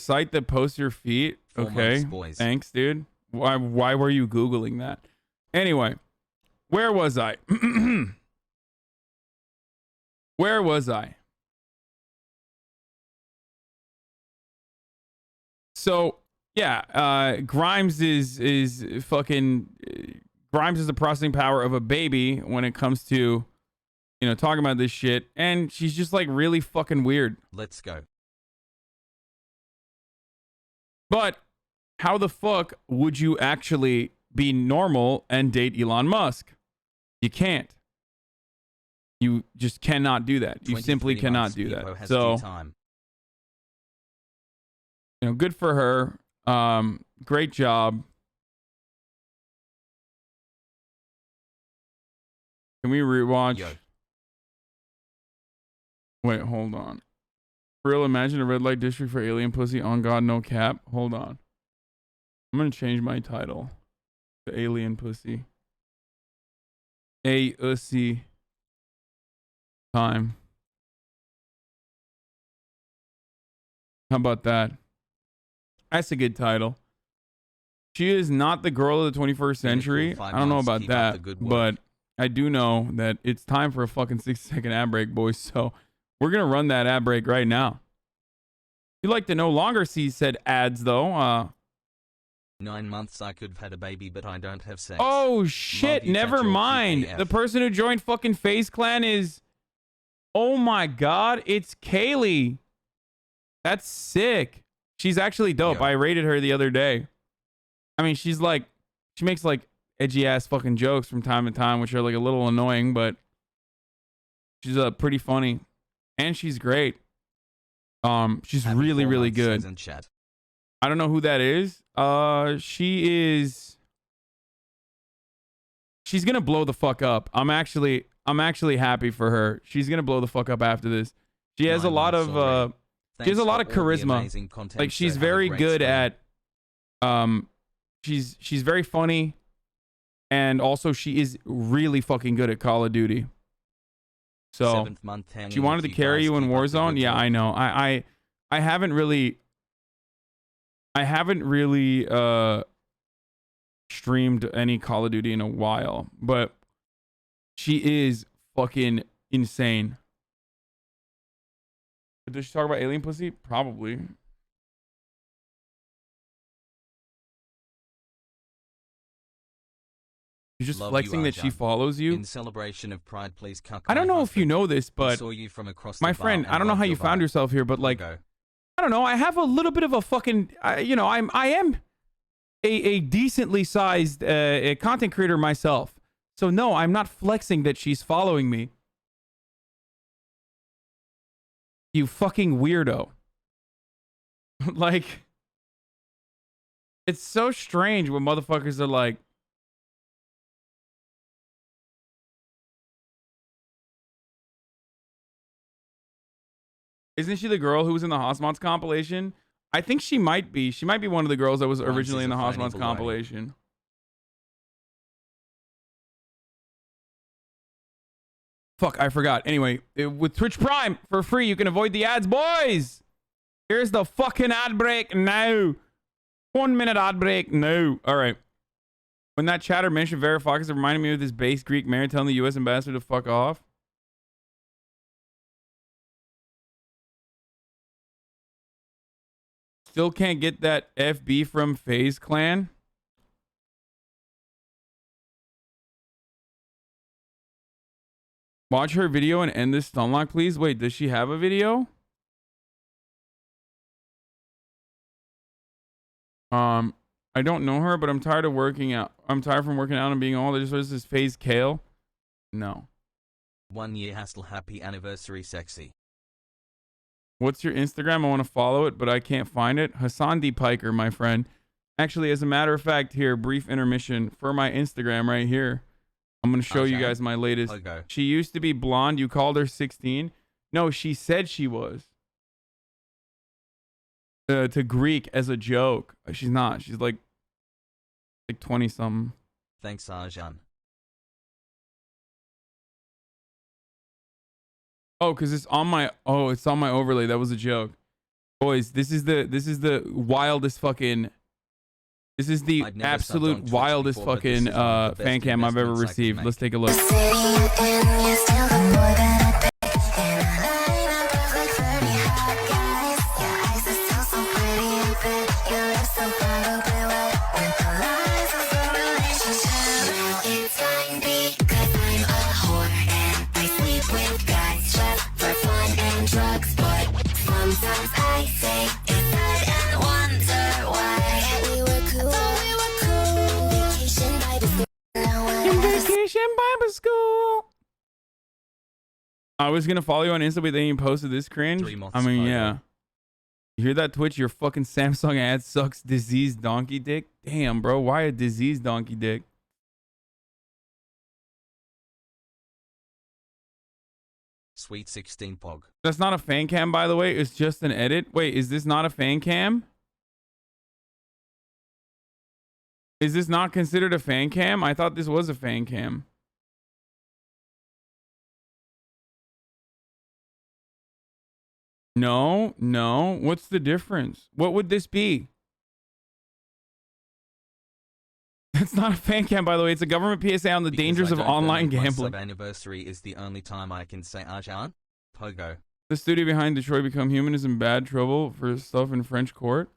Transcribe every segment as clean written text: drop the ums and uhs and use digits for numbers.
Site that posts your feet. Okay. Thanks, dude. Why were you Googling that? Anyway, where was I? Where was I? So yeah, Grimes is fucking Grimes is the processing power of a baby when it comes to, you know, talking about this shit, and she's just like really fucking weird. Let's go. But how the fuck would you actually be normal and date Elon Musk? You can't. You just cannot do that. You simply cannot do that. So, you know, good for her. Great job. Can we rewatch? Yo. Wait, hold on. Real, imagine a red light district for alien pussy. On God, no cap. Hold on. I'm gonna change my title to alien pussy. A ussy time. How about that? That's a good title. She is not the girl of the 21st century. I don't know about that, but I do know that it's time for a fucking 60-second ad break, boys. So we're gonna run that ad break right now. You'd like to no longer see said ads, though. 9 months I could have had a baby, but I don't have sex. Oh shit! Never mind. The person who joined fucking FaZe Clan is. Oh my god! It's Kaylee. That's sick. She's actually dope. Yo. I rated her the other day. I mean, she's like, she makes like edgy ass fucking jokes from time to time, which are like a little annoying, but she's pretty funny, and she's great. She's really, really good. I don't know who that is. She's gonna blow the fuck up. I'm actually happy for her. She's gonna blow the fuck up after this. She has a lot of she has a lot of charisma. Like she's very good at she's very funny, and also she is really fucking good at Call of Duty. So she wanted to carry you in Warzone. Yeah, I know. I haven't really streamed any Call of Duty in a while, but she is fucking insane. Does she talk about alien pussy? Probably. She's just flexing that she follows you. In celebration of Pride, please cuck. I don't know if you know this, but saw you from across my friend, I don't know how you found yourself here, but like, I don't know. I have a little bit of a fucking, you know, I am a decently sized a content creator myself. So no, I'm not flexing that she's following me. You fucking weirdo. Like, it's so strange when motherfuckers are like, isn't she the girl who was in the Hosmots compilation? I think she might be. She might be one of the girls that was originally in the Hosmots compilation. Fuck, I forgot. Anyway, with Twitch Prime for free, you can avoid the ads, boys. Here's the fucking ad break now. 1 minute ad break now. All right. When that chatter mentioned Vera Fox, it reminded me of this base Greek mayor telling the U.S. ambassador to fuck off. Still can't get that FB from FaZe Clan. Watch her video and end this stunlock, please. Wait, does she have a video? I don't know her, but I'm tired of working out. I'm tired from working out and being all this. What is this FaZe Kale? No. 1 year hustle, happy anniversary, sexy. What's your Instagram? I want to follow it, but I can't find it. Hasanabi Piker, my friend. Actually, as a matter of fact, here, brief intermission for my Instagram right here. I'm going to show you guys my latest. Okay. She used to be blonde. You called her 16. No, she said she was. To Greek as a joke. She's not. She's like 20 something. Thanks, Arjan. Oh, because it's on my overlay. That was a joke. Boys, this is the wildest fucking. This is the absolute wildest fucking fan cam I've ever received. Let's take a look. Bible school. I was gonna follow you on Insta, but then you posted this cringe. I mean, yeah. You hear that, Twitch? Your fucking Samsung ad sucks. Diseased donkey dick. Damn, bro. Why a diseased donkey dick? Sweet 16 pog. That's not a fan cam, by the way. It's just an edit. Wait, is this not a fan cam? Is this not considered a fan cam? I thought this was a fan cam. No, no. What's the difference? What would this be? That's not a fan cam, by the way. It's a government PSA on the dangers of online gambling. My anniversary is the only time I can say Arjan. Pogo. The studio behind Detroit Become Human is in bad trouble for stuff in French court.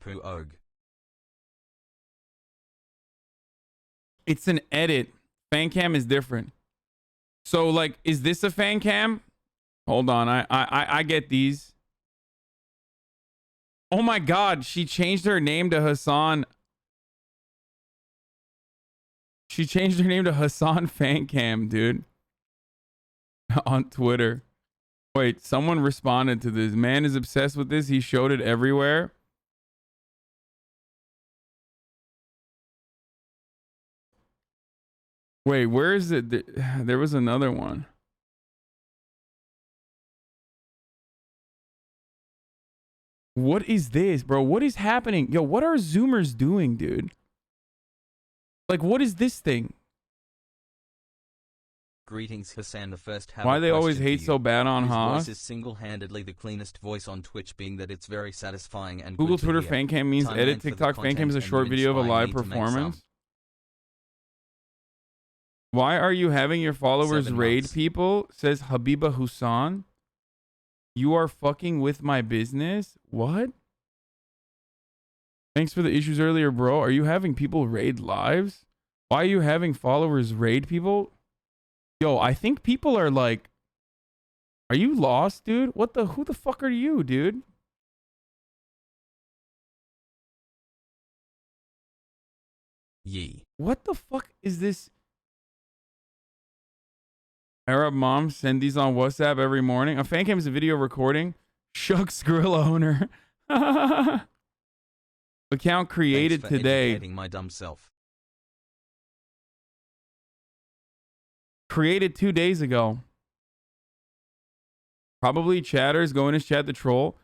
Poog. It's an edit. Fan cam is different. So, like, is this a fan cam? Hold on. I get these. Oh my God. She changed her name to Hassan. She changed her name to Hassan Fan Cam, dude. On Twitter. Wait, someone responded to this. Man is obsessed with this. He showed it everywhere. Wait, where is it? There was another one. What is this, bro? What is happening? Yo, what are Zoomers doing, dude? Like, what is this thing? Greetings, Hassan. The first. Why they always hate so bad on Haas? His voice is single-handedly the cleanest voice on Twitch, being that it's very satisfying and Google, good to Twitter, hear. fan cam means edit. TikTok fan cam is a short video of a live performance. Why are you having your followers raid people? Says Habiba Hussan. You are fucking with my business? What? Thanks for the issues earlier, bro. Are you having people raid lives? Why are you having followers raid people? Yo, I think people are like, are you lost, dude? Who the fuck are you, dude? Yee. What the fuck is this? Arab mom send these on WhatsApp every morning. A fan cam is a video recording. Shucks gorilla owner. Account created today. My dumb self. Created 2 days ago. Probably chatters going to chat the troll.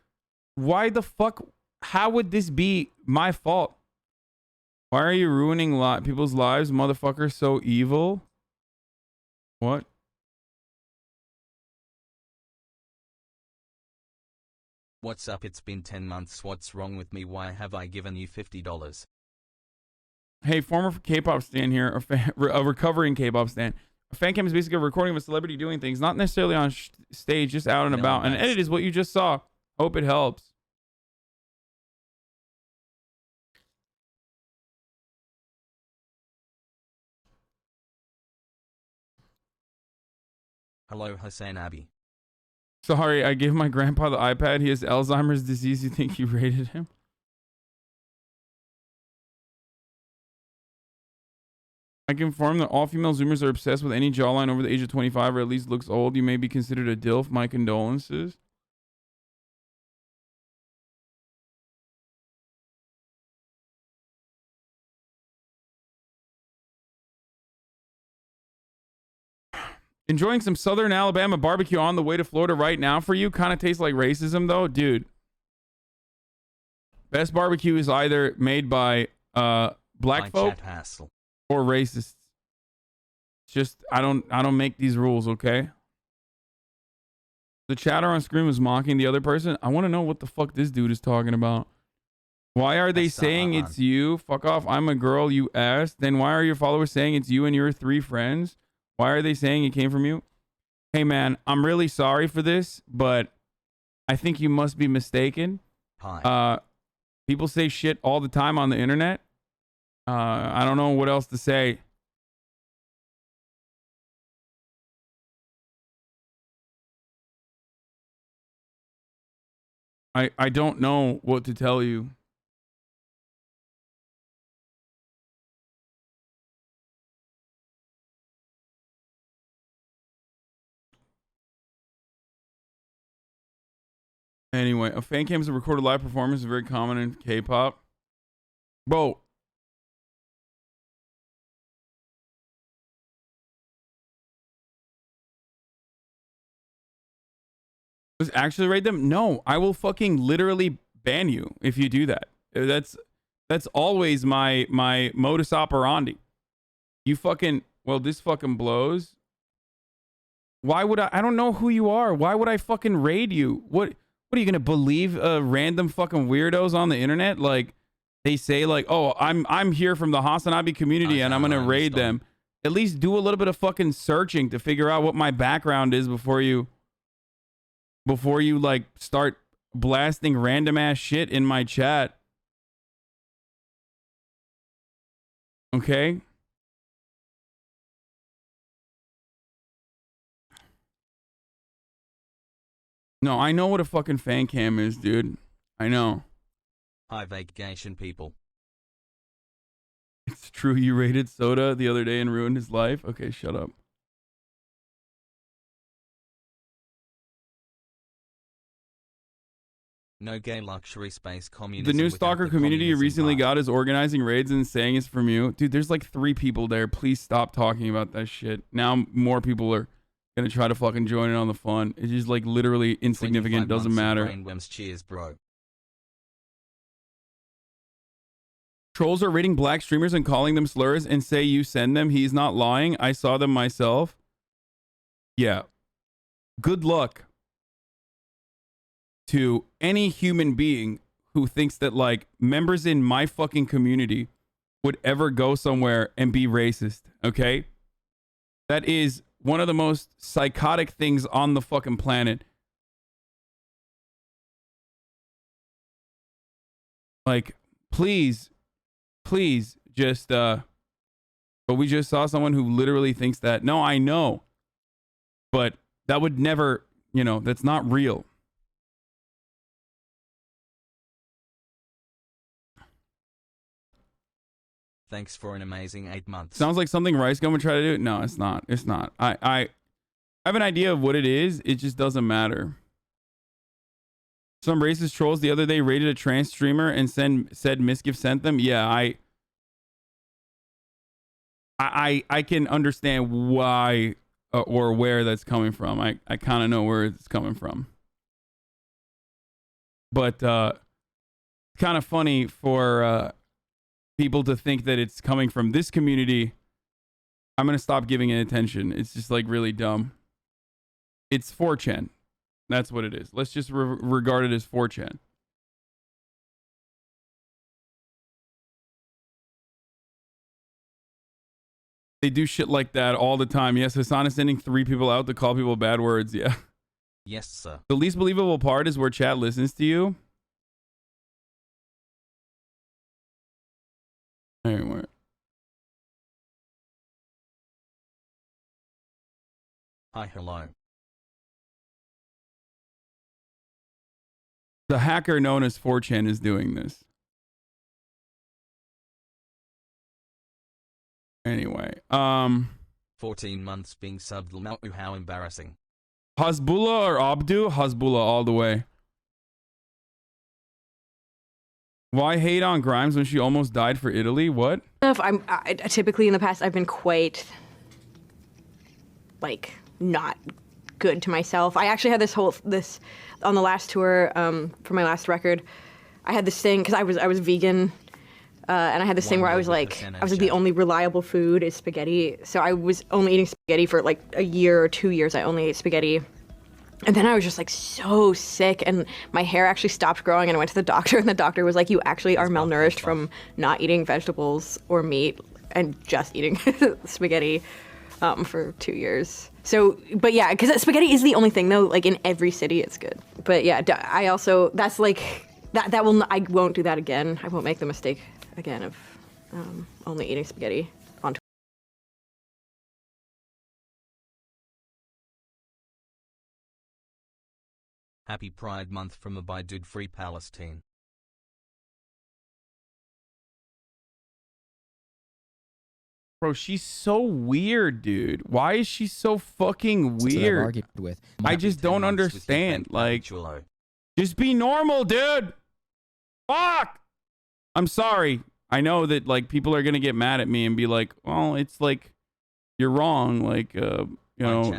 Why the fuck? How would this be my fault? Why are you ruining people's lives, motherfucker? So evil. What? What's up? It's been 10 months. What's wrong with me? Why have I given you $50? Hey, former K-pop stan here, a recovering K-pop stan. A fan cam is basically a recording of a celebrity doing things, not necessarily on stage, just out and about. An edit is what you just saw. Hope it helps. Hello, Hasanabi. Sorry, I gave my grandpa the iPad. He has Alzheimer's disease. You think you rated him? I can confirm that all female Zoomers are obsessed with any jawline over the age of 25 or at least looks old. You may be considered a DILF. My condolences. Enjoying some Southern Alabama barbecue on the way to Florida right now for you. Kind of tastes like racism though, dude. Best barbecue is either made by black folk or racists. It's just I don't make these rules, okay? The chatter on screen was mocking the other person. I want to know what the fuck this dude is talking about. Why are they saying it's you? Fuck off. I'm a girl, you ass. Then why are your followers saying it's you and your 3 friends? Why are they saying it came from you? Hey, man, I'm really sorry for this, but I think you must be mistaken. Hi. People say shit all the time on the internet. I don't know what else to say. I don't know what to tell you. Anyway, a fan cam is a recorded live performance, very common in K-pop. Bro. Just actually rate them? No, I will fucking literally ban you if you do that. That's always my modus operandi. You fucking, well, this fucking blows. Why would I don't know who you are. Why would I fucking raid you? What are you gonna believe random fucking weirdos on the internet? Like they say like, oh, I'm here from the Hasanabi community and I'm gonna raid them. At least do a little bit of fucking searching to figure out what my background is before you like start blasting random ass shit in my chat. Okay? No, I know what a fucking fan cam is, dude. I know. Hi, vacation people. It's true you raided Soda the other day and ruined his life? Okay, shut up. No gay luxury space communism. The new stalker community you recently got is organizing raids and saying it's from you. Dude, there's like 3 people there. Please stop talking about that shit. Now more people are gonna try to fucking join in on the fun. It's just like literally insignificant. Doesn't matter. Cheers, bro. Trolls are rating black streamers and calling them slurs and say you send them. He's not lying. I saw them myself. Yeah. Good luck to any human being who thinks that like members in my fucking community would ever go somewhere and be racist. Okay? That is one of the most psychotic things on the fucking planet. Like, please just but we just saw someone who literally thinks that. No, I know. But that would never, you know, that's not real. Thanks for an amazing 8 months. Sounds like something Rice Gum would try to do. No, it's not. It's not. I have an idea of what it is. It just doesn't matter. Some racist trolls the other day raided a trans streamer and said Misgift sent them. Yeah, I can understand why or where that's coming from. I kind of know where it's coming from. But kind of funny for people to think that it's coming from this community. I'm going to stop giving it attention. It's just like really dumb. It's 4chan. That's what it is. Let's just regard it as 4chan. They do shit like that all the time. Yes, Hassan is sending 3 people out to call people bad words. Yeah. Yes, sir. The least believable part is where chat listens to you. Anyway. Hi, hello. The hacker known as 4chan is doing this. Anyway, 14 months being subbed. How embarrassing. Hasbullah or Abdu? Hasbullah all the way. Why hate on Grimes when she almost died for Italy? What? Typically in the past I've been quite like not good to myself. I actually had this on the last tour for my last record. I had this thing because I was vegan. And I had this thing where I was like the only reliable food is spaghetti. So I was only eating spaghetti for like a year or 2 years. I only ate spaghetti. And then I was just like so sick, and my hair actually stopped growing, and I went to the doctor, and the doctor was like, you actually are malnourished from not eating vegetables or meat and just eating spaghetti for 2 years. So, but yeah, because spaghetti is the only thing though, like in every city it's good. But yeah, I also, that's like, that will, I won't do that again. I won't make the mistake again of only eating spaghetti on Twitter. Happy Pride Month from a by Dude Free Palestine. Bro, she's so weird, dude. Why is she so fucking weird? I just don't understand. Like, just be normal, dude. Fuck. I'm sorry. I know that like people are gonna get mad at me and be like, well, it's like you're wrong. Like, you know,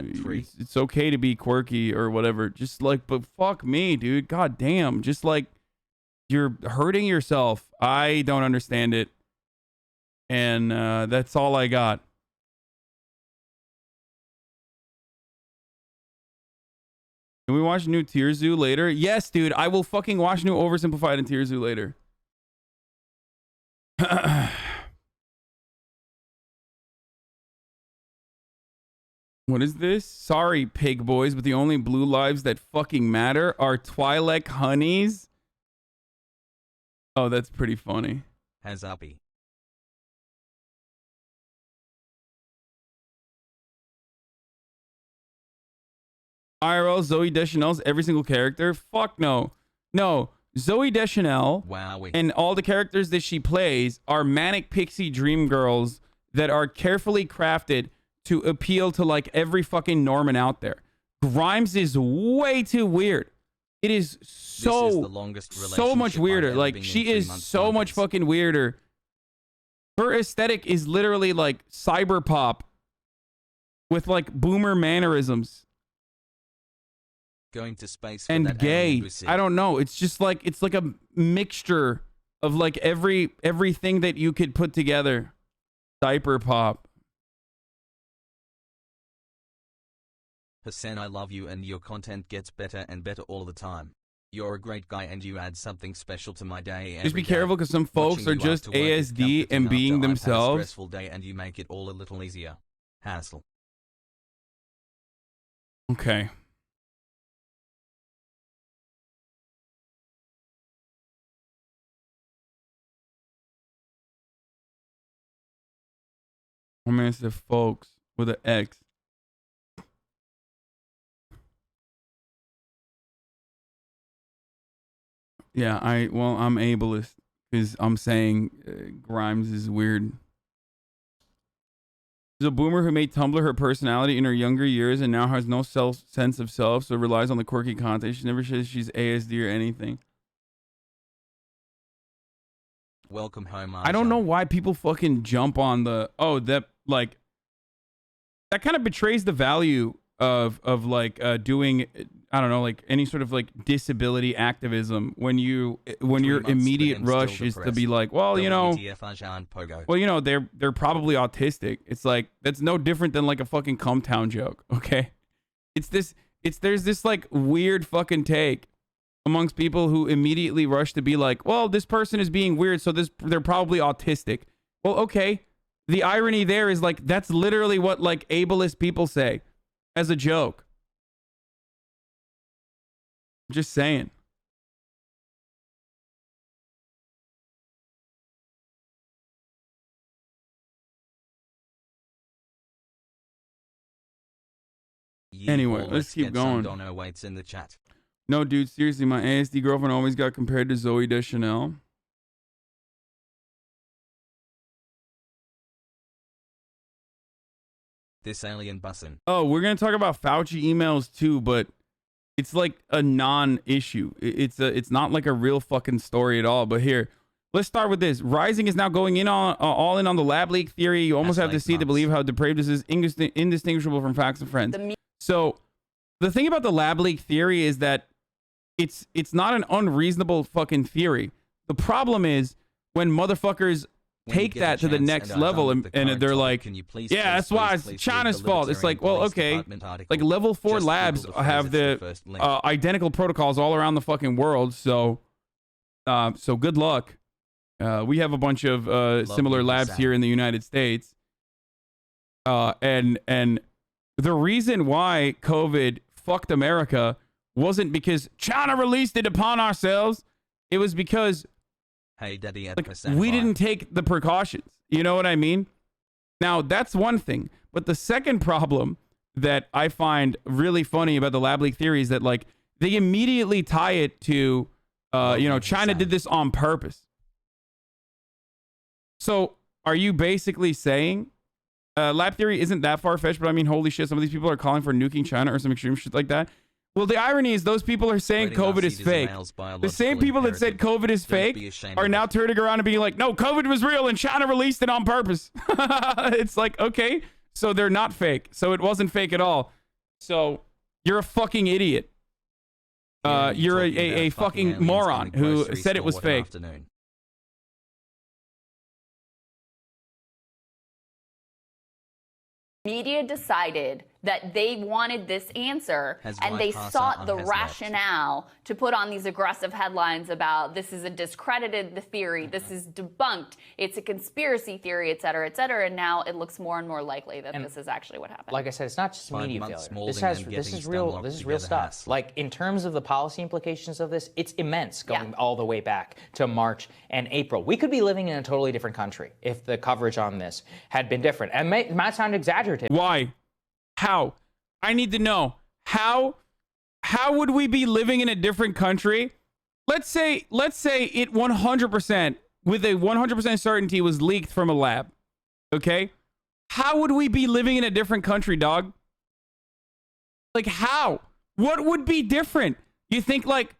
it's okay to be quirky or whatever. Just like, but fuck me, dude. God damn. Just like you're hurting yourself. I don't understand it. And that's all I got. Can we watch new Tier Zoo later? Yes, dude. I will fucking watch new Oversimplified and Tier Zoo later. What is this? Sorry, pig boys, but the only blue lives that fucking matter are Twi'lek honeys. Oh, that's pretty funny. Hasanabi. IRL Zoe Deschanel's every single character? Fuck no. No. Zoe Deschanel and all the characters that she plays are manic pixie dream girls that are carefully crafted to appeal to like every fucking Norman out there. Grimes is way too weird. It is so much weirder. Like she is so much fucking weirder. Her aesthetic is literally like cyber pop with like boomer mannerisms. Going to space and gay. I don't know. It's just like it's like a mixture of like everything that you could put together. Diaper pop. Hassan, I love you and your content gets better and better all the time. You're a great guy and you add something special to my day. Just be careful because some folks are just ASD and being themselves. Stressful day and you make it all a little easier. Hassle. Okay. I mean, it's the folks with an X. Yeah, I'm ableist because I'm saying Grimes is weird. She's a boomer who made Tumblr her personality in her younger years and now has no sense of self, so relies on the quirky content. She never says she's ASD or anything. Welcome home, Arjan. I don't know why people fucking jump on the that like that kind of betrays the value of like doing I don't know, like any sort of like disability activism when your immediate rush is to be like, well, you know, they're probably autistic. It's like that's no different than like a fucking Cumtown joke, okay? There's this like weird fucking take amongst people who immediately rush to be like, well, this person is being weird, so they're probably autistic. Well, okay. The irony there is like that's literally what like ableist people say as a joke. Just saying. Anyway, let's keep going. Waits in the chat. No, dude, seriously, my ASD girlfriend always got compared to Zoe Deschanel. This alien bussin'. Oh, we're gonna talk about Fauci emails too, but it's like a non-issue. It's not like a real fucking story at all. But here, let's start with this. Rising is now going in on all in on the lab leak theory. You almost have to see to believe how depraved this is, indistinguishable from facts and friends. So the thing about the lab leak theory is that it's not an unreasonable fucking theory. The problem is when motherfuckers take that to the next level, and they're like, yeah, that's why it's China's fault. It's like, well, okay, like level 4 labs have the identical protocols all around the fucking world, so good luck. We have a bunch of similar labs here in the United States, and the reason why COVID fucked America wasn't because China released it upon ourselves. It was because hey, Daddy, like, we didn't take the precautions. You know what I mean? Now, that's one thing. But the second problem that I find really funny about the lab leak theory is that, like, they immediately tie it to, China did this on purpose. So are you basically saying lab theory isn't that far-fetched, but I mean, holy shit, some of these people are calling for nuking China or some extreme shit like that? Well, the irony is those people are saying COVID is fake. The same people that said COVID is fake are now turning around and being like, no, COVID was real and China released it on purpose. It's like, okay, so they're not fake. So it wasn't fake at all. So you're a fucking idiot. You're a fucking moron who said it was fake. Media decided that they wanted this answer, and they sought the rationale to put on these aggressive headlines about this is a discredited the theory, this is debunked, it's a conspiracy theory, et cetera, and now it looks more and more likely that this is actually what happened. Like I said, it's not just media failure. This is real stuff. Like, in terms of the policy implications of this, it's immense going all the way back to March and April. We could be living in a totally different country if the coverage on this had been different. And it might sound exaggerative. Why? How? I need to know. How would we be living in a different country? Let's say it 100% with a 100% certainty was leaked from a lab. Okay? How would we be living in a different country, dog? Like, how? What would be different? You think, like,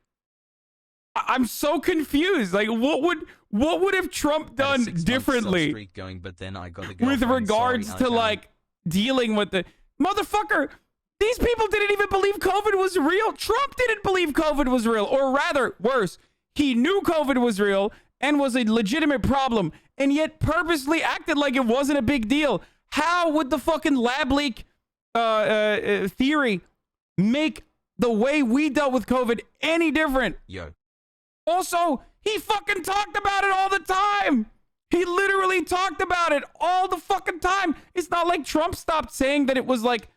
I'm so confused. Like, what would have Trump done differently with regards to, like, dealing with the motherfucker? These people didn't even believe COVID was real. Trump didn't believe COVID was real. Or rather, worse, he knew COVID was real and was a legitimate problem, and yet purposely acted like it wasn't a big deal. How would the fucking lab leak theory make the way we dealt with COVID any different? Yo. Also, he fucking talked about it all the time. He literally talked about it all the fucking time. It's not like Trump stopped saying that it was, like,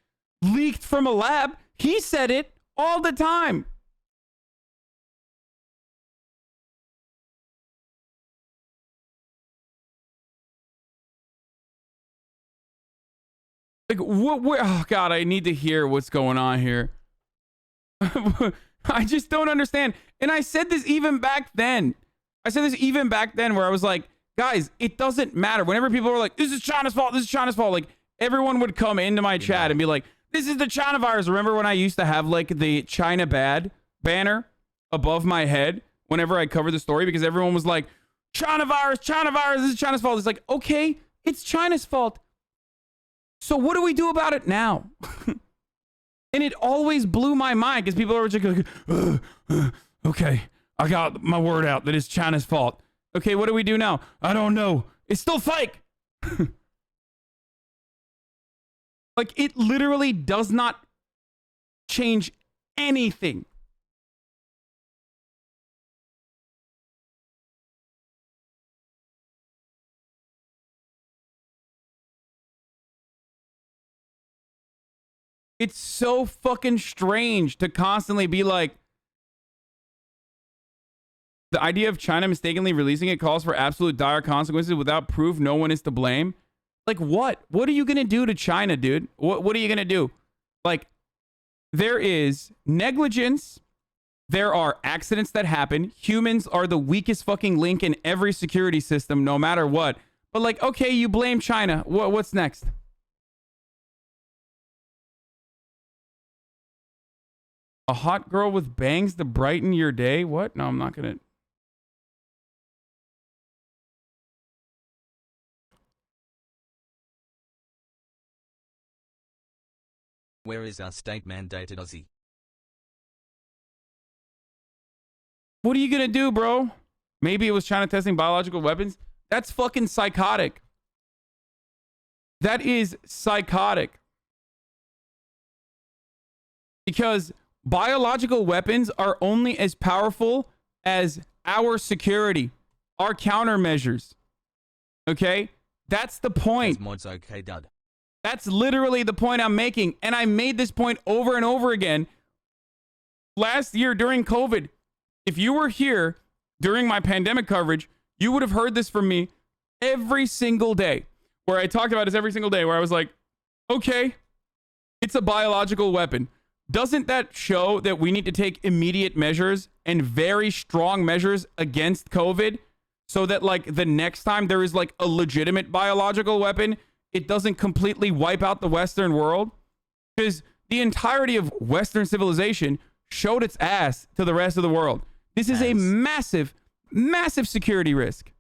leaked from a lab. He said it all the time. Like, oh, God, I need to hear what's going on here. I just don't understand. And I said this even back then. Where I was like, guys, it doesn't matter. Whenever people were like, this is China's fault, like, everyone would come into my chat and be like, this is the China virus. Remember when I used to have, like, the China bad banner above my head whenever I covered the story? Because everyone was like, China virus, this is China's fault. It's like, okay, it's China's fault. So what do we do about it now? And it always blew my mind because people are just like, okay, I got my word out that it's China's fault. Okay, what do we do now? I don't know. It's still fake. Like, it literally does not change anything. It's so fucking strange to constantly be like, the idea of China mistakenly releasing it calls for absolute dire consequences without proof. No one is to blame. Like, what? What are you going to do to China, dude? What are you going to do? Like, there is negligence. There are accidents that happen. Humans are the weakest fucking link in every security system, no matter what. But, like, okay, you blame China. What's next? A hot girl with bangs to brighten your day? What? No, I'm not going to. Where is our state-mandated Aussie? What are you going to do, bro? Maybe it was China testing biological weapons. That's fucking psychotic. That is psychotic. Because biological weapons are only as powerful as our security, our countermeasures. Okay? That's the point. That's literally the point I'm making. And I made this point over and over again last year during COVID. If you were here during my pandemic coverage, you would have heard this from me every single day, where I talked about this every single day, where I was like, okay, it's a biological weapon. Doesn't that show that we need to take immediate measures and very strong measures against COVID so that like the next time there is like a legitimate biological weapon, it doesn't completely wipe out the Western world? Because the entirety of Western civilization showed its ass to the rest of the world. This is a massive, massive security risk.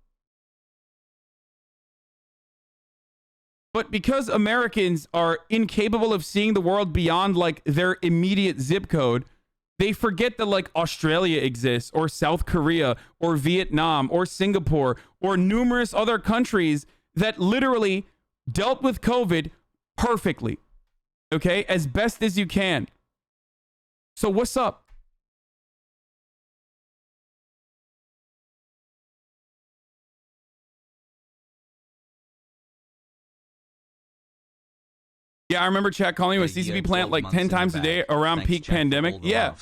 But because Americans are incapable of seeing the world beyond like their immediate zip code, they forget that like Australia exists, or South Korea, or Vietnam, or Singapore, or numerous other countries that literally dealt with COVID perfectly. Okay? As best as you can. So what's up? Yeah, I remember chat calling me a CCP plant like 10 times a day around peak pandemic. Yeah.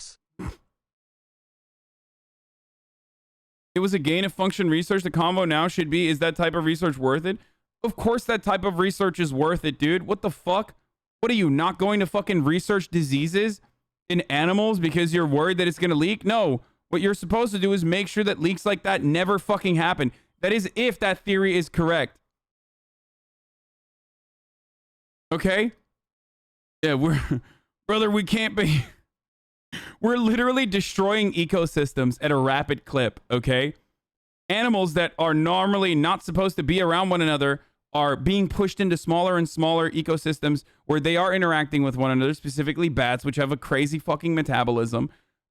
It was a gain of function research. The convo now should be, is that type of research worth it? Of course that type of research is worth it, dude. What the fuck? What are you, not going to fucking research diseases in animals because you're worried that it's going to leak? No. What you're supposed to do is make sure that leaks like that never fucking happen. That is if that theory is correct. Okay? Yeah, brother, we can't be. We're literally destroying ecosystems at a rapid clip, okay? Animals that are normally not supposed to be around one another are being pushed into smaller and smaller ecosystems where they are interacting with one another, specifically bats, which have a crazy fucking metabolism.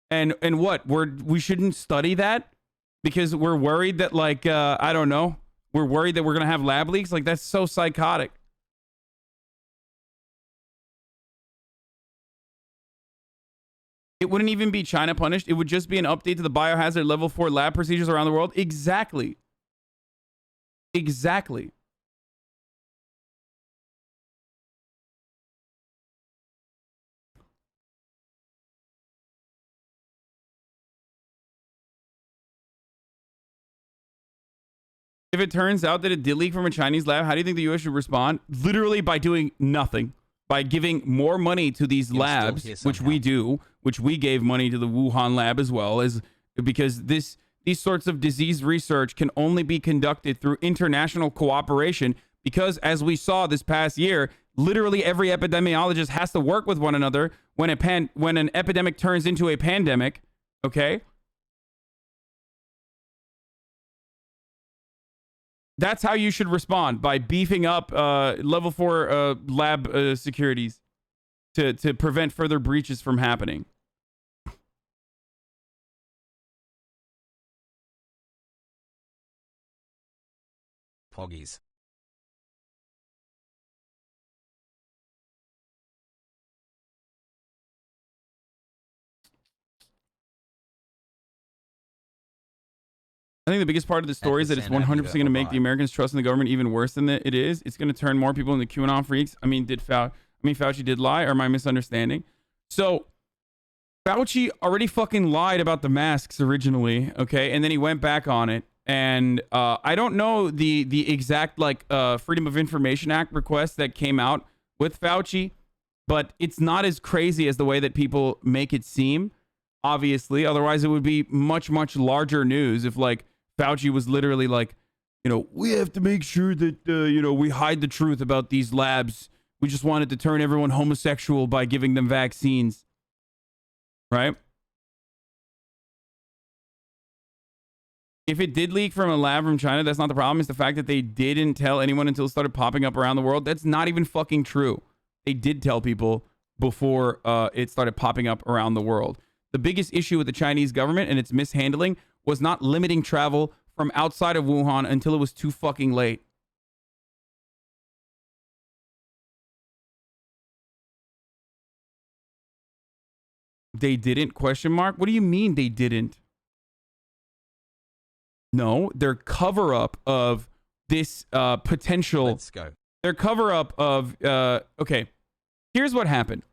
And what? We shouldn't study that because we're worried that, like, I don't know. We're worried that we're going to have lab leaks? Like, that's so psychotic. It wouldn't even be China punished. It would just be an update to the biohazard level 4 lab procedures around the world. Exactly. Exactly. If it turns out that it did leak from a Chinese lab, how do you think the U.S. should respond? Literally by doing nothing. By giving more money to these labs, which we do, which we gave money to the Wuhan lab as well, as because these sorts of disease research can only be conducted through international cooperation, because as we saw this past year, literally every epidemiologist has to work with one another when an epidemic turns into a pandemic, okay? That's how you should respond, by beefing up level 4 lab securities to prevent further breaches from happening. Poggies. I think the biggest part of the story is that it's 100% going to make the Americans trust in the government even worse than it is. It's going to turn more people into QAnon freaks. I mean, Fauci did lie, or am I misunderstanding? So Fauci already fucking lied about the masks originally, okay? And then he went back on it. And I don't know the exact like Freedom of Information Act request that came out with Fauci, but it's not as crazy as the way that people make it seem, obviously. Otherwise, it would be much, much larger news if like Fauci was literally like, you know, we have to make sure that, you know, we hide the truth about these labs. We just wanted to turn everyone homosexual by giving them vaccines. Right? If it did leak from a lab from China, that's not the problem. It's the fact that they didn't tell anyone until it started popping up around the world. That's not even fucking true. They did tell people before it started popping up around the world. The biggest issue with the Chinese government and its mishandling was not limiting travel from outside of Wuhan until it was too fucking late. They didn't? Question mark. What do you mean they didn't? No, their cover up of this potential. Let's go. Their cover up of okay. Here's what happened.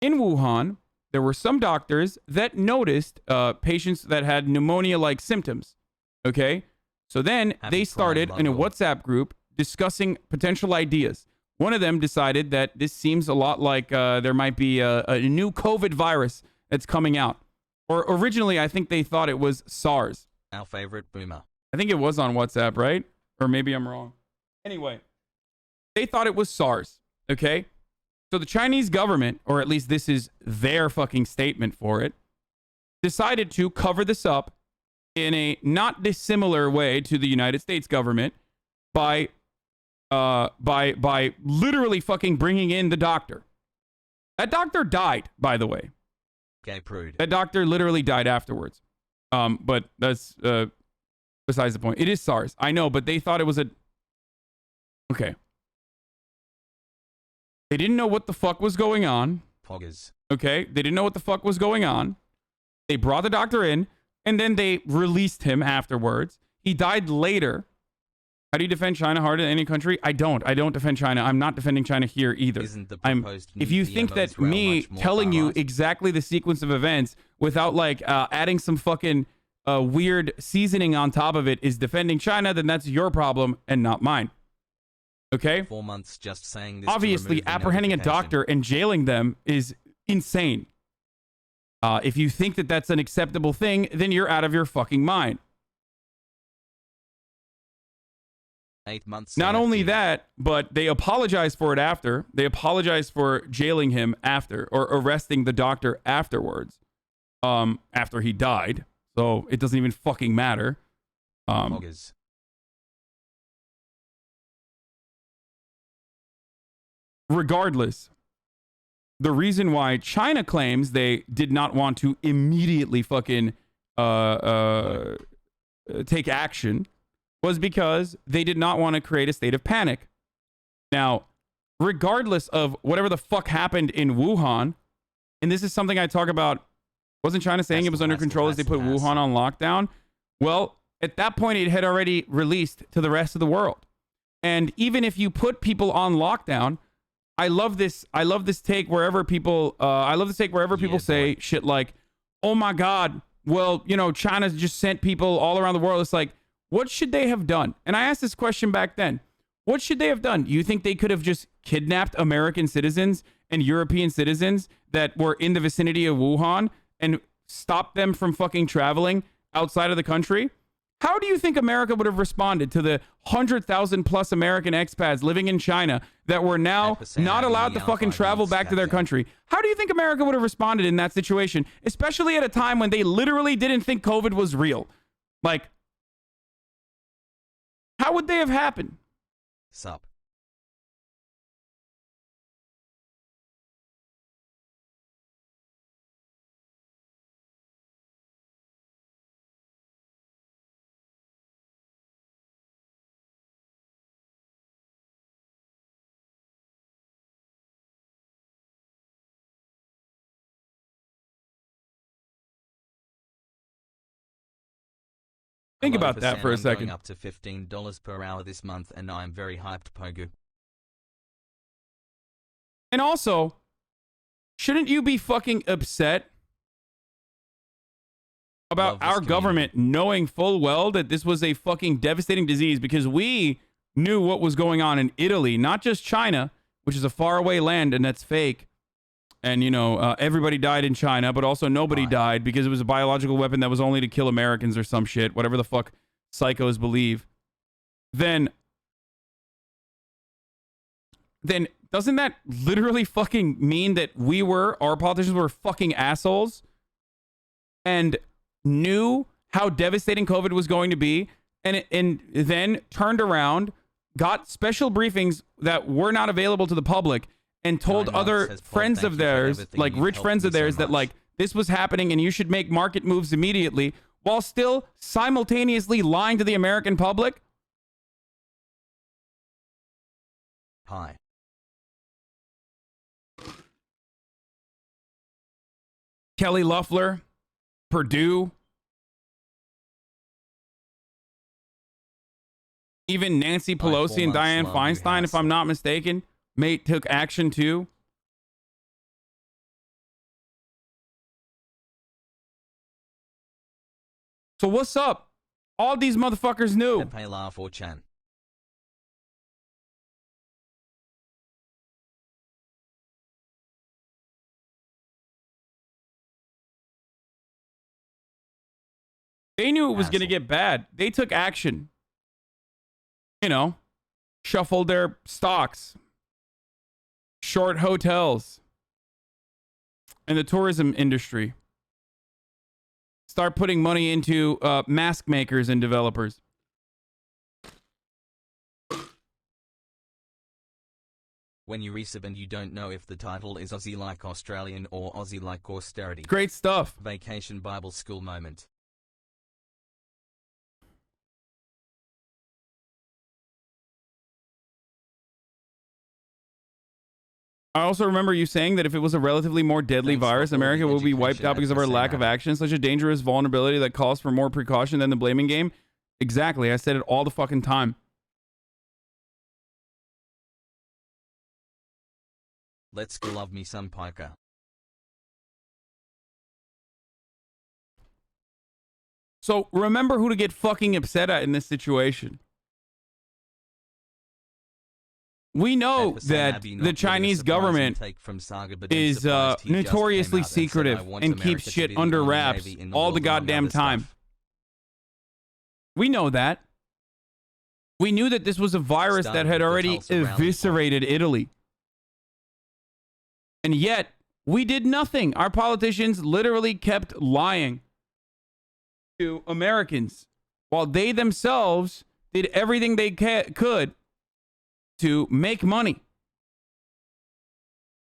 In Wuhan, there were some doctors that noticed patients that had pneumonia-like symptoms. Okay, so then they started in a WhatsApp group discussing potential ideas. One of them decided that this seems a lot like there might be a new COVID virus that's coming out. Or originally, I think they thought it was SARS. Our favorite boomer. I think it was on WhatsApp, right? Or maybe I'm wrong. Anyway, they thought it was SARS, okay? So the Chinese government, or at least this is their fucking statement for it, decided to cover this up in a not dissimilar way to the United States government by literally fucking bringing in the doctor. That doctor died, by the way. Gay prude. That doctor literally died afterwards. But that's besides the point. It is SARS. I know, but they thought it was a... Okay. They didn't know what the fuck was going on. Poggers. Okay? They didn't know what the fuck was going on. They brought the doctor in, and then they released him afterwards. He died later. How do you defend China harder than any country? I don't defend China. I'm not defending China here either. If you think that me telling you exactly the sequence of events without like adding some fucking weird seasoning on top of it is defending China, then that's your problem and not mine. Okay? 4 months just saying this. Obviously, apprehending a doctor and jailing them is insane. If you think that that's an acceptable thing, then you're out of your fucking mind. 8 months. Not only that, but they apologized for it after. They apologized for jailing him after, or arresting the doctor afterwards. After he died. So it doesn't even fucking matter. Regardless, the reason why China claims they did not want to immediately fucking take action was because they did not want to create a state of panic. Now, regardless of whatever the fuck happened in Wuhan, and this is something I talk about, wasn't China saying it was under control as they put Wuhan on lockdown? Well, at that point, it had already released to the rest of the world. And even if you put people on lockdown, I love this take wherever people, say shit like, oh my God, well, you know, China's just sent people all around the world. It's like, what should they have done? And I asked this question back then. What should they have done? You think they could have just kidnapped American citizens and European citizens that were in the vicinity of Wuhan and stopped them from fucking traveling outside of the country? How do you think America would have responded to the 100,000 plus American expats living in China that were now not allowed to fucking travel back to their country? How do you think America would have responded in that situation, especially at a time when they literally didn't think COVID was real? Like, how would they have happened? Sup. Think about that for a second. Up to $15 per hour this month, and I'm very hyped, Pogu. And also, shouldn't you be fucking upset about our government knowing full well that this was a fucking devastating disease? Because we knew what was going on in Italy, not just China, which is a faraway land and that's fake. And, you know, everybody died in China, but also nobody died because it was a biological weapon that was only to kill Americans or some shit, whatever the fuck psychos believe. Then doesn't that literally fucking mean that our politicians were fucking assholes and knew how devastating COVID was going to be and then turned around, got special briefings that were not available to the public, and told other friends of theirs, like rich friends of theirs, that like this was happening and you should make market moves immediately, while still simultaneously lying to the American public? Hi. Kelly Loeffler, Purdue, even Nancy Pelosi and Dianne Feinstein, if I'm not mistaken, took action too. So what's up? All these motherfuckers knew. They knew it was going to get bad. They took action. You know, shuffled their stocks, short hotels, and the tourism industry. Start putting money into mask makers and developers. When you resub and you don't know if the title is Aussie like Australian or Aussie like austerity. Great stuff. Vacation Bible School moment. I also remember you saying that if it was a relatively more deadly virus, America will be wiped out because of our lack of action, such a dangerous vulnerability that calls for more precaution than the blaming game. Exactly. I said it all the fucking time. Let's go love me some piker. So remember who to get fucking upset at in this situation. We know that the Chinese government is notoriously secretive and keeps shit under wraps all the goddamn time. We know that. We knew that this was a virus that had already eviscerated Italy. And yet, we did nothing. Our politicians literally kept lying to Americans while they themselves did everything they could to make money.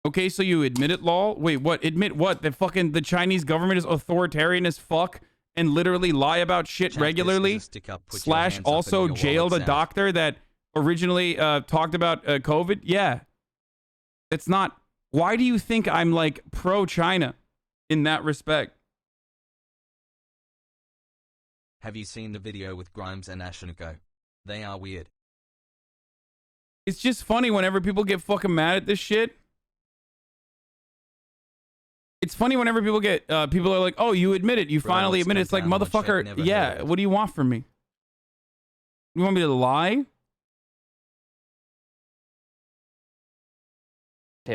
Okay, so you admit it, lol? Wait, what? Admit what? That fucking the Chinese government is authoritarian as fuck and literally lie about shit regularly? Slash also jailed a doctor that originally talked about COVID? Yeah. It's not. Why do you think I'm like pro-China in that respect? Have you seen the video with Grimes and Ashenko? They are weird. It's just funny whenever people get fucking mad at this shit. It's funny whenever people get, people are like, oh, you admit it. You finally admit it. It's like, motherfucker, yeah, what do you want from me? You want me to lie?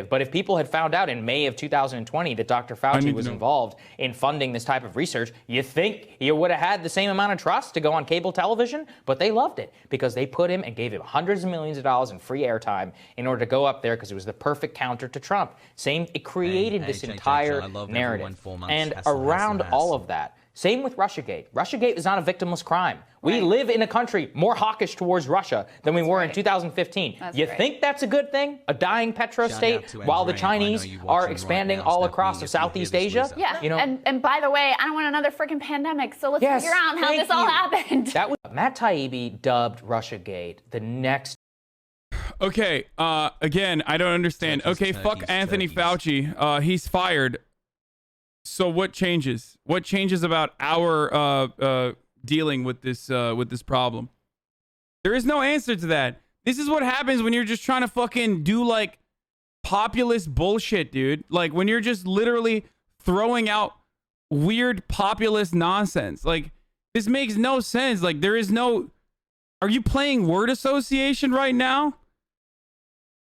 But if people had found out in May of 2020 that Dr. Fauci was involved in funding this type of research, you think you would have had the same amount of trust to go on cable television? But they loved it because they put him and gave him hundreds of millions of dollars in free airtime in order to go up there because it was the perfect counter to Trump. It created this entire narrative. And around all of that, same with Russiagate. Russiagate is not a victimless crime. We live in a country more hawkish towards Russia than we were in 2015. You think that's a good thing? A dying petro-state while the Chinese are expanding all across Southeast Asia? Yeah, you know? And by the way, I don't want another freaking pandemic, so let's figure out how this all happened. That was Matt Taibbi dubbed Russiagate the next. Okay, again, I don't understand. Okay, fuck Anthony Fauci. He's fired. So what changes? What changes about our dealing with this problem? There is no answer to that. This is what happens when you're just trying to fucking do like populist bullshit, dude. Like when you're just literally throwing out weird populist nonsense. Like this makes no sense. Like there is no. Are you playing word association right now?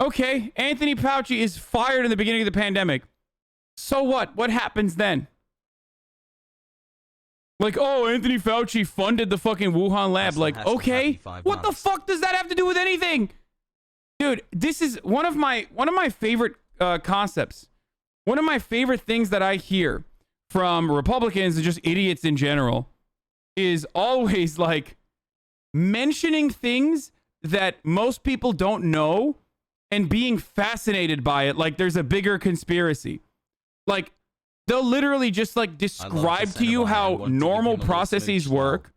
Okay, Anthony Fauci is fired in the beginning of the pandemic. So what? What happens then? Like, oh, Anthony Fauci funded the fucking Wuhan lab. Like, okay, what the fuck does that have to do with anything? Dude, this is one of my favorite concepts. One of my favorite things that I hear from Republicans and just idiots in general is always like mentioning things that most people don't know and being fascinated by it like there's a bigger conspiracy. Like, They'll literally just like describe to you how normal processes work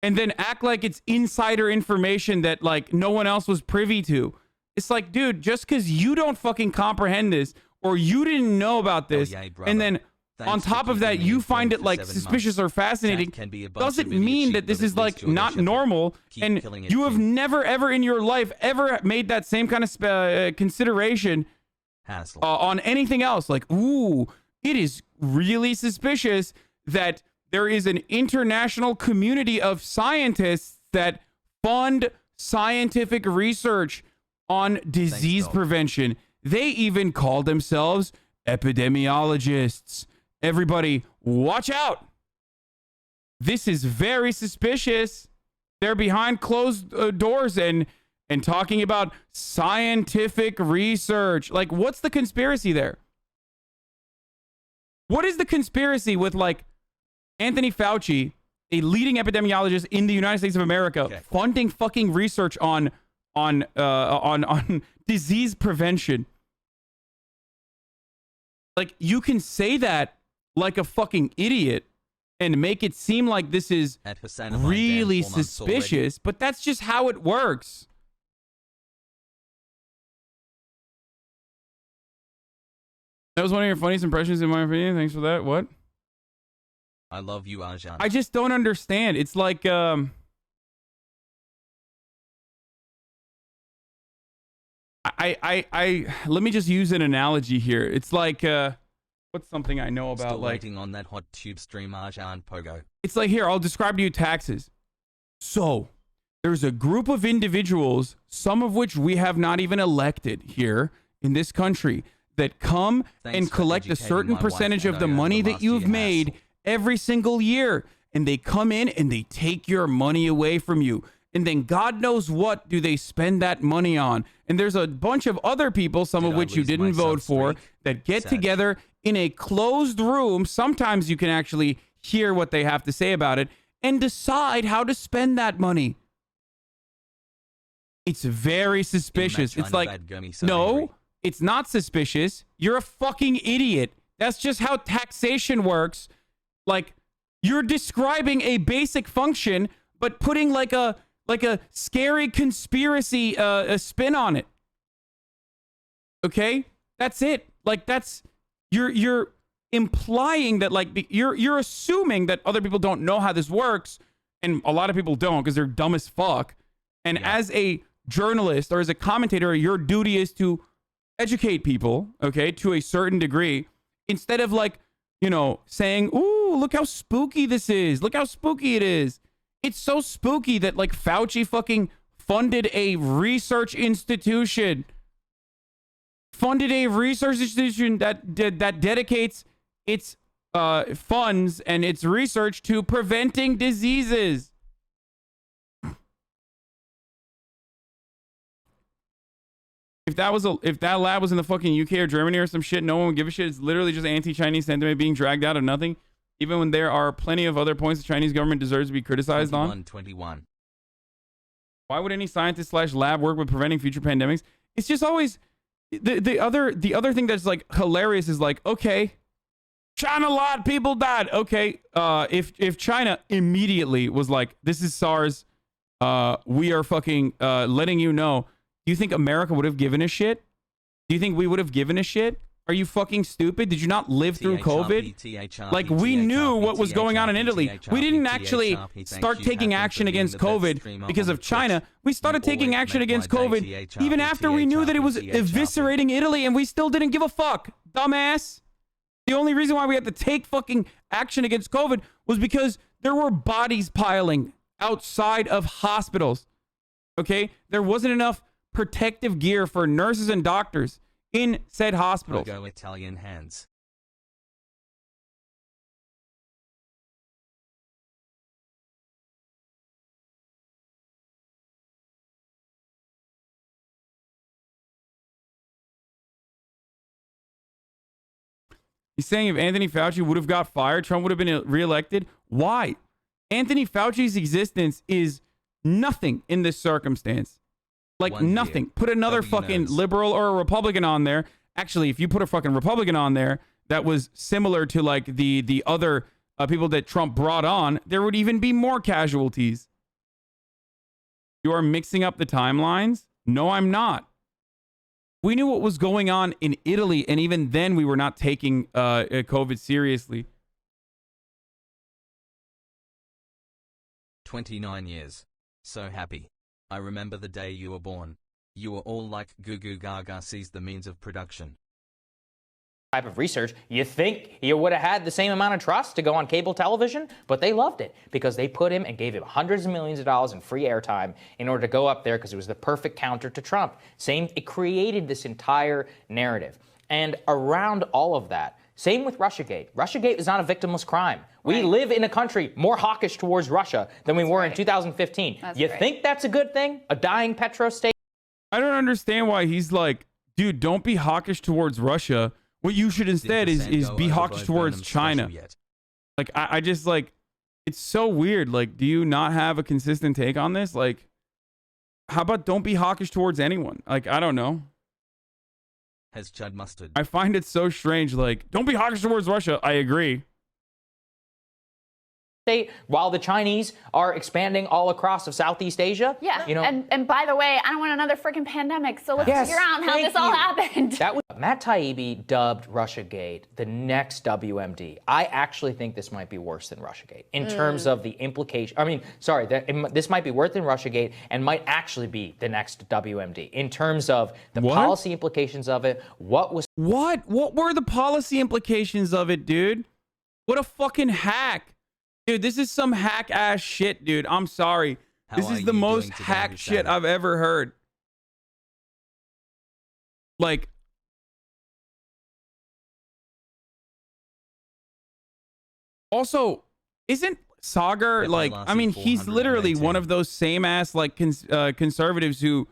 and then act like it's insider information that like no one else was privy to. It's like, dude, just because you don't fucking comprehend this or you didn't know about this, and then on top of that, you find it like suspicious or fascinating, doesn't mean that this is like not normal. And you have never ever in your life ever made that same kind of consideration on anything else. Like, ooh, it is really suspicious that there is an international community of scientists that fund scientific research on disease prevention. They even call themselves epidemiologists. Everybody, watch out. This is very suspicious. They're behind closed doors and talking about scientific research. Like, what's the conspiracy there? What is the conspiracy with, like, Anthony Fauci, a leading epidemiologist in the United States of America, funding fucking research on disease prevention? Like, you can say that like a fucking idiot and make it seem like this is really suspicious, but that's just how it works. That was one of your funniest impressions, in my opinion. Thanks for that. What? I love you, Arjan. I just don't understand. It's like, let me just use an analogy here. It's like, what's something I know about? Still like waiting on that hot tube stream, Arjan Pogo. It's like, here, I'll describe to you taxes. So, there's a group of individuals, some of which we have not even elected here in this country, that come and collect a certain percentage of the money that you've made every single year. And they come in and they take your money away from you. And then God knows what do they spend that money on. And there's a bunch of other people, some of which you didn't vote for, that get together in a closed room. Sometimes you can actually hear what they have to say about it and decide how to spend that money. It's very suspicious. It's like, no, it's not suspicious. You're a fucking idiot. That's just how taxation works. Like, you're describing a basic function, but putting like a scary conspiracy a spin on it. Okay? That's it. Like, that's you're implying that, like, you're assuming that other people don't know how this works, and a lot of people don't because they're dumb as fuck. And as a journalist or as a commentator, your duty is to educate people, okay, to a certain degree, instead of, like, you know, saying, ooh, look how spooky this is. Look how spooky it is. It's so spooky that, like, Fauci fucking funded a research institution. Funded a research institution that dedicates its funds and its research to preventing diseases. If that lab was in the fucking UK or Germany or some shit, no one would give a shit. It's literally just anti-Chinese sentiment being dragged out of nothing. Even when there are plenty of other points the Chinese government deserves to be criticized on. 21. Why would any scientist / lab work with preventing future pandemics? It's just always the other thing that's like hilarious is like, okay, China, a lot of people died. Okay, if China immediately was like, this is SARS, we are fucking letting you know. Do you think America would have given a shit? Do you think we would have given a shit? Are you fucking stupid? Did you not live through COVID? Like, we knew what was going on in Italy. We didn't actually start taking action against COVID because of China. We started taking action against COVID even after we knew that it was eviscerating Italy, and we still didn't give a fuck, dumbass. The only reason why we had to take fucking action against COVID was because there were bodies piling outside of hospitals. Okay? There wasn't enough protective gear for nurses and doctors in said hospitals. Go Italian hands. He's saying if Anthony Fauci would have got fired, Trump would have been reelected. Why? Anthony Fauci's existence is nothing in this circumstance. Like, nothing. Put another fucking liberal or a Republican on there. Actually, if you put a fucking Republican on there, that was similar to like the other people that Trump brought on, there would even be more casualties. You are mixing up the timelines? No, I'm not. We knew what was going on in Italy, and even then we were not taking COVID seriously. 29 years. So happy. I remember the day you were born. You were all like goo goo gaga sees the means of production. Type of research, you think he would have had the same amount of trust to go on cable television, but they loved it because they put him and gave him hundreds of millions of dollars in free airtime in order to go up there because it was the perfect counter to Trump. It created this entire narrative. And around all of that, same with Russiagate. Russiagate is not a victimless crime. We live in a country more hawkish towards Russia than we were in 2015. You think that's a good thing? A dying petro state? I don't understand why he's like, dude, don't be hawkish towards Russia. What you should instead is be hawkish towards China. Like, I just like, it's so weird. Like, do you not have a consistent take on this? Like, how about don't be hawkish towards anyone? Like, I don't know. Has Chud mustard. I find it so strange. Like, don't be hawkish towards Russia. I agree. While the Chinese are expanding all across of Southeast Asia. Yeah, you know, and by the way, I don't want another freaking pandemic, so let's figure out how this all happened. That was, Matt Taibbi dubbed Russiagate the next WMD. I actually think this might be worse than Russiagate in terms of the implication. I mean, sorry, this might be worse than Russiagate and might actually be the next WMD in terms of the policy implications of it. What were the policy implications of it, dude? What a fucking hack. Dude, this is some hack-ass shit, dude. I'm sorry. This is the most hack shit I've ever heard. Like, also, isn't Sagar, like, I mean, he's literally one of those same-ass, like, conservatives who,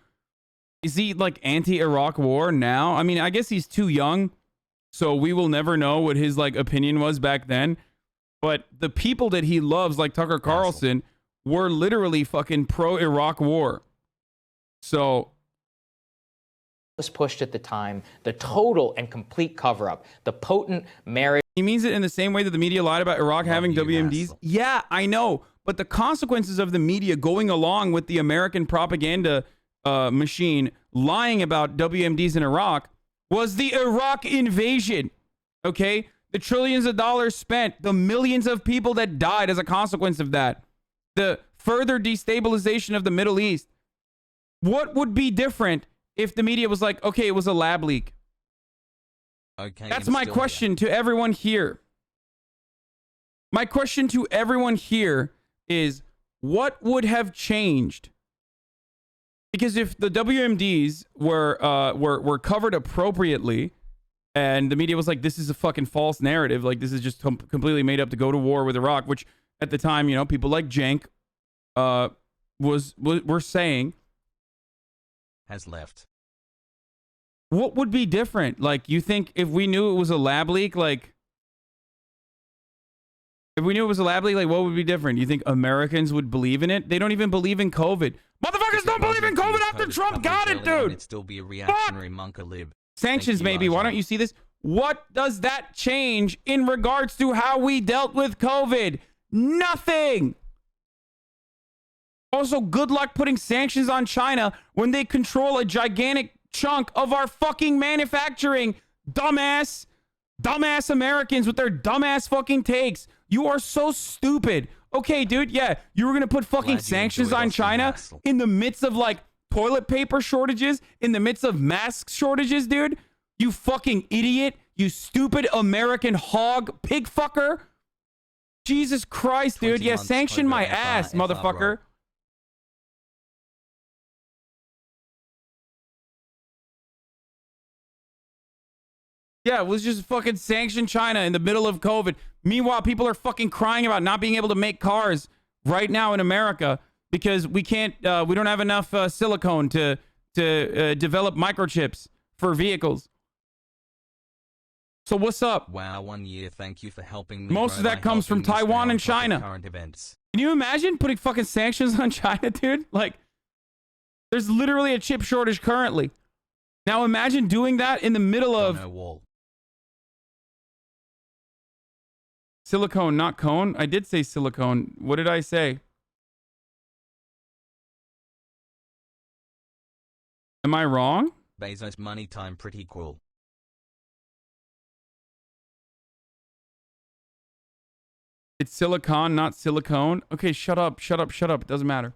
is he, like, anti-Iraq war now? I mean, I guess he's too young, so we will never know what his, like, opinion was back then. But the people that he loves, like Tucker Carlson, were literally fucking pro-Iraq war. So was pushed at the time, the total and complete cover-up, the potent marriage. He means it in the same way that the media lied about Iraq having WMDs. Yeah, I know. But the consequences of the media going along with the American propaganda machine lying about WMDs in Iraq was the Iraq invasion. Okay? The trillions of dollars spent, the millions of people that died as a consequence of that, the further destabilization of the Middle East. What would be different if the media was like, okay, it was a lab leak? Okay, that's my question to everyone here. My question to everyone here is, what would have changed? Because if the WMDs were covered appropriately, and the media was like, this is a fucking false narrative. Like, this is just completely made up to go to war with Iraq, which at the time, you know, people like Jank were saying. Has left. What would be different? Like, you think if we knew it was a lab leak, like, if we knew it was a lab leak, like, what would be different? You think Americans would believe in it? They don't even believe in COVID. Motherfuckers don't believe in COVID after Trump got it, dude. It'd still be a reactionary monka-lib. Sanctions, maybe. Why don't you see this? What does that change in regards to how we dealt with COVID? Nothing. Also, good luck putting sanctions on China when they control a gigantic chunk of our fucking manufacturing. Dumbass Americans with their dumbass fucking takes. You are so stupid. Okay, dude, yeah, you were going to put fucking sanctions on China in the midst of, like, toilet paper shortages, in the midst of mask shortages, dude. You fucking idiot. You stupid American hog pig fucker. Jesus Christ, dude. Yeah, sanction my ass, motherfucker. Yeah, let's just fucking sanction China in the middle of COVID. Meanwhile, people are fucking crying about not being able to make cars right now in America because we can't, we don't have enough silicone to develop microchips for vehicles. So what's up? Wow, 1 year. Thank you for helping me. Most of that comes from Taiwan and China. Current events. Can you imagine putting fucking sanctions on China, dude? Like, there's literally a chip shortage currently. Now imagine doing that in the middle of Silicone, not cone. I did say silicone. What did I say? Am I wrong? Bezos money time pretty cool. It's silicon, not silicone. Okay, shut up, shut up, shut up. It doesn't matter.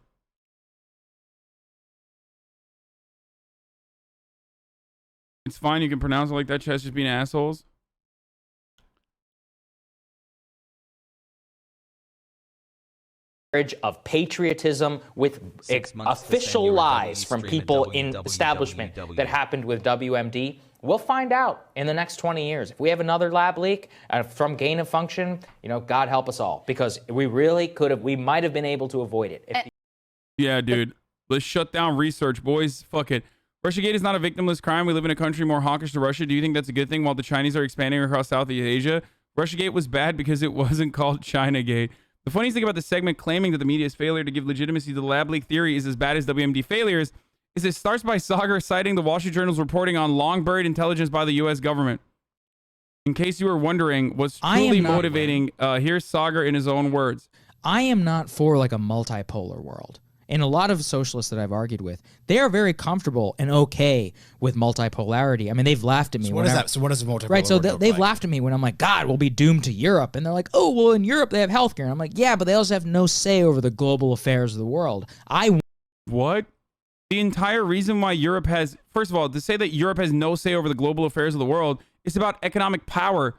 It's fine. You can pronounce it like that. Chat's just being assholes. Of patriotism with official lies from people in establishment that happened with WMD. We'll find out in the next 20 years. If we have another lab leak from gain of function, you know, God help us all, because we really could have, we might have been able to avoid it. Yeah, dude. Let's shut down research, boys. Fuck it. Russiagate is not a victimless crime. We live in a country more hawkish to Russia. Do you think that's a good thing while the Chinese are expanding across Southeast Asia? Russiagate was bad because it wasn't called Chinagate. The funniest thing about the segment claiming that the media's failure to give legitimacy to the lab leak theory is as bad as WMD failures is it starts by Sagar citing the Wall Street Journal's reporting on long-buried intelligence by the U.S. government. In case you were wondering, what's truly motivating, here's Sagar in his own words. I am not for like a multipolar world. And a lot of socialists that I've argued with, they are very comfortable and okay with multipolarity. I mean, they've laughed at me. So what is that? So what does a multipolar right? So world they've like? laughed at me when I'm like, God, we'll be doomed to Europe. And they're like, oh, well, in Europe they have healthcare. And I'm like, yeah, but they also have no say over the global affairs of the world. What? The entire reason why Europe has, first of all, to say that Europe has no say over the global affairs of the world is about economic power.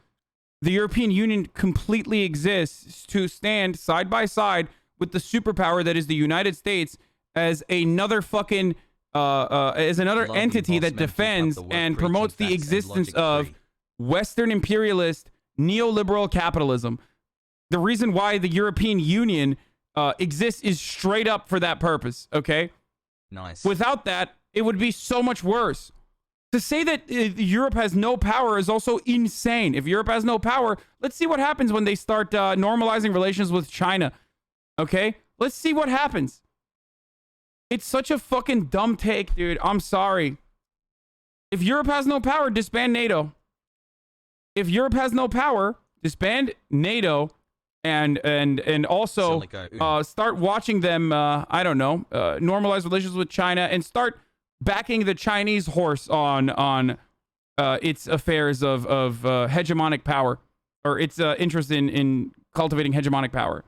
The European Union completely exists to stand side by side with the superpower that is the United States as another fucking as another entity that defends and promotes the existence of Western imperialist neoliberal capitalism. The reason why the European Union exists is straight up for that purpose. Okay. Nice. Without that, it would be so much worse. To say that Europe has no power is also insane. If Europe has no power, let's see what happens when they start normalizing relations with China. Okay? Let's see what happens. It's such a fucking dumb take, dude. I'm sorry. If Europe has no power, disband NATO. If Europe has no power, disband NATO and also start watching them, I don't know, normalize relations with China and start backing the Chinese horse on its affairs of hegemonic power, or its interest in cultivating hegemonic power.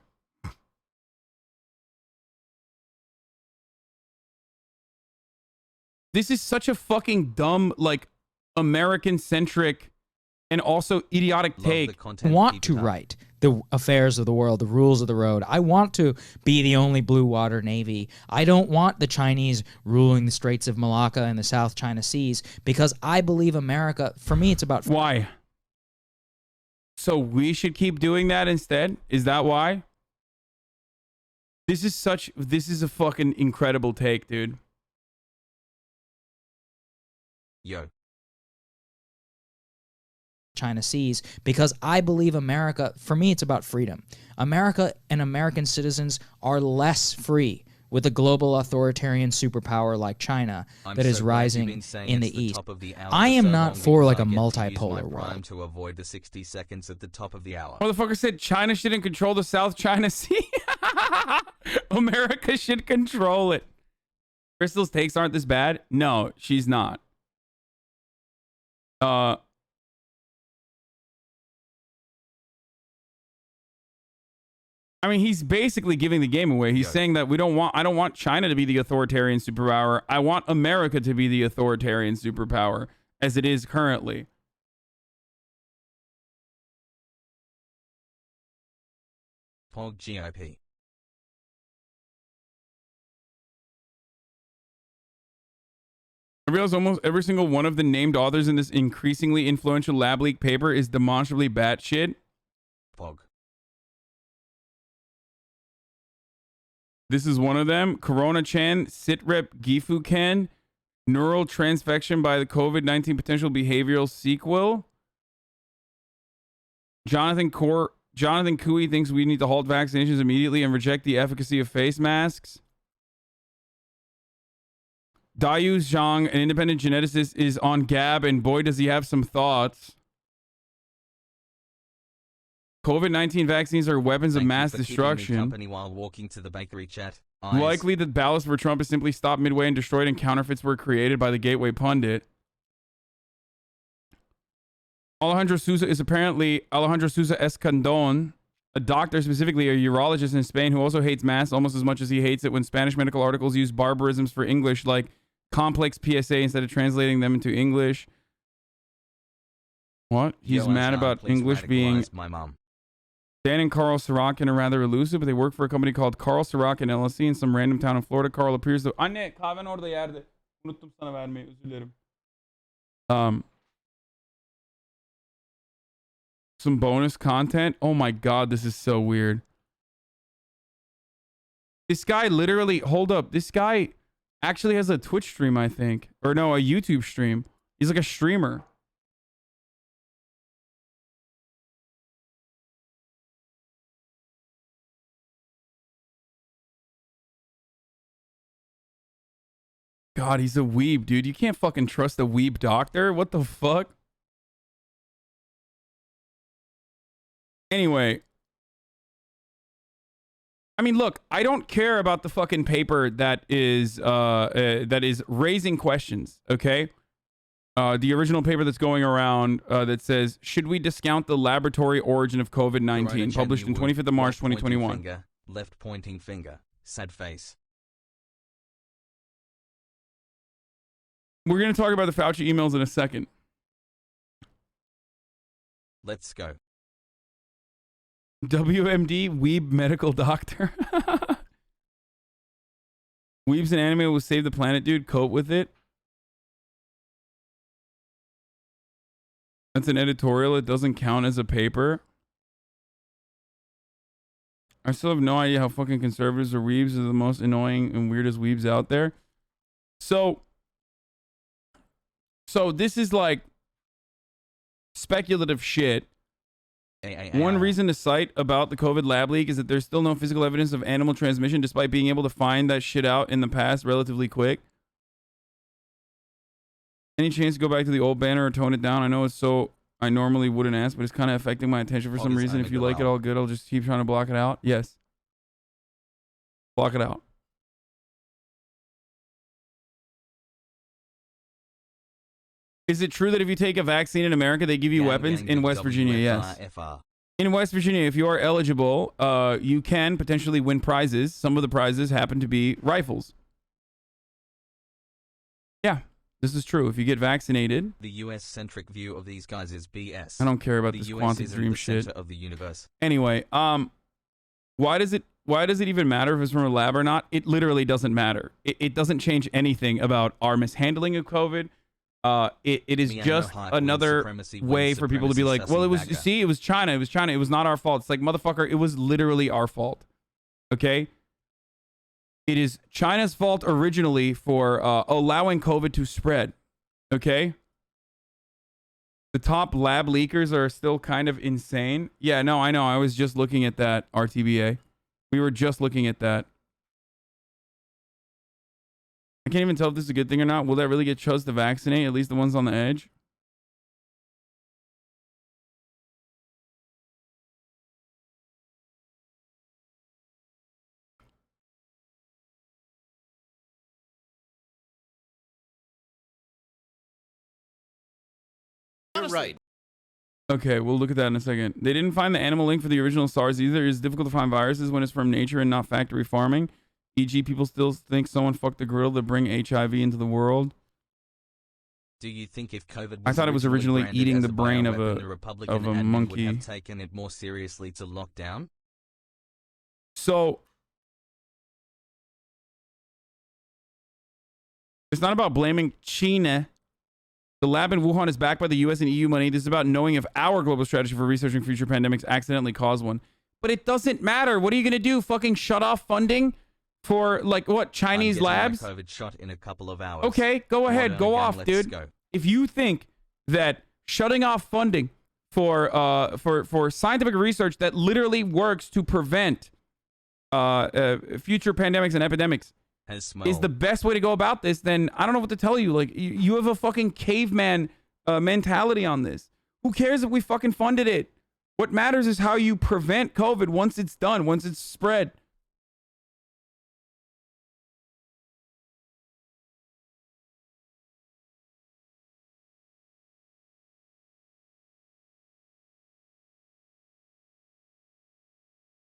This is such a fucking dumb, like, American-centric and also idiotic take. I want to write the affairs of the world, the rules of the road. I want to be the only blue water navy. I don't want the Chinese ruling the Straits of Malacca and the South China Seas, because I believe America, for me, it's about... Why? So we should keep doing that instead? Is that why? This is a fucking incredible take, dude. Yo. China Seas, because I believe America, for me, it's about freedom. America and American citizens are less free with a global authoritarian superpower like China that is rising in the East. I am not for like a multipolar world. To avoid the 60 seconds at the top of the hour. Motherfucker said China shouldn't control the South China Sea. America should control it. Crystal's takes aren't this bad. No, she's not. I mean, he's basically giving the game away. He's saying that I don't want China to be the authoritarian superpower. I want America to be the authoritarian superpower as it is currently. Pog GOP. I realize almost every single one of the named authors in this increasingly influential lab leak paper is demonstrably batshit. Pog. This is one of them. Corona Chan, Sitrep Gifu Ken, neural transfection by the COVID-19 potential behavioral sequel. Jonathan Cooey thinks we need to halt vaccinations immediately and reject the efficacy of face masks. Dayu Zhang, an independent geneticist, is on Gab, and boy, does he have some thoughts. COVID-19 vaccines are weapons of mass destruction. Company while walking to the bakery chat. Likely the ballast for Trump is simply stopped midway and destroyed, and counterfeits were created by the Gateway pundit. Alejandro Sousa is apparently Alejandro Sousa Escandon, a doctor, specifically a urologist in Spain, who also hates masks almost as much as he hates it when Spanish medical articles use barbarisms for English, like complex PSA, instead of translating them into English. What? He's mad about English being... My mom. Dan and Carl Sorokin are rather elusive, but they work for a company called Carl Sorokin LLC in some random town in Florida. Carl appears to... Some bonus content. Oh my god, this is so weird. This guy literally... Hold up. This guy actually has a Twitch stream, I think. Or no, a YouTube stream. He's like a streamer. God, he's a weeb, dude. You can't fucking trust a weeb doctor. What the fuck? Anyway. I mean, look, I don't care about the fucking paper that is raising questions, okay? The original paper that's going around that says, should we discount the laboratory origin of COVID-19? Published in 25th of March, 2021. Left pointing finger. Sad face. We're going to talk about the Fauci emails in a second. Let's go. WMD, Weeb Medical Doctor. Weebs and anime will save the planet, dude. Cope with it. That's an editorial. It doesn't count as a paper. I still have no idea how fucking conservatives or weebs are the most annoying and weirdest weebs out there. So this is like speculative shit. One reason to cite about the COVID lab leak is that there's still no physical evidence of animal transmission, despite being able to find that shit out in the past relatively quick. Any chance to go back to the old banner or tone it down? I know it's so I normally wouldn't ask, but it's kind of affecting my attention for some reason. If you like it all good, I'll just keep trying to block it out. Yes. Block it out. Is it true that if you take a vaccine in America, they give you weapons? In West Virginia, yes. In West Virginia, if you are eligible, you can potentially win prizes. Some of the prizes happen to be rifles. Yeah, this is true. If you get vaccinated. The US-centric view of these guys is BS. I don't care about this quantum dream shit. Of the universe. Anyway, why does it even matter if it's from a lab or not? It literally doesn't matter. It doesn't change anything about our mishandling of COVID. It is just another way for people to be like, well, it was China. It was China. It was not our fault. It's like, motherfucker, it was literally our fault. Okay? It is China's fault originally for allowing COVID to spread. Okay? The top lab leakers are still kind of insane. Yeah, no, I know. I was just looking at that, RTBA. We were just looking at that. I can't even tell if this is a good thing or not. Will that really get Chuz to vaccinate? At least the ones on the edge? You're right. Okay, we'll look at that in a second. They didn't find the animal link for the original SARS either. It's difficult to find viruses when it's from nature and not factory farming. E.g., people still think someone fucked the gorilla to bring HIV into the world. Do you think if COVID was I thought it was originally eating the brain of a monkey, would have taken it more seriously to lock down? So it's not about blaming China. The lab in Wuhan is backed by the US and EU money. This is about knowing if our global strategy for researching future pandemics accidentally caused one. But it doesn't matter. What are you going to do? Fucking shut off funding for, like, what, Chinese labs? My COVID shot in a couple of hours. Okay, go ahead. Go off, dude. Go. If you think that shutting off funding for scientific research that literally works to prevent future pandemics and epidemics is the best way to go about this, then I don't know what to tell you. Like, you have a fucking caveman mentality on this. Who cares if we fucking funded it? What matters is how you prevent COVID once it's done, once it's spread.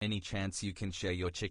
Any chance you can share your chicken?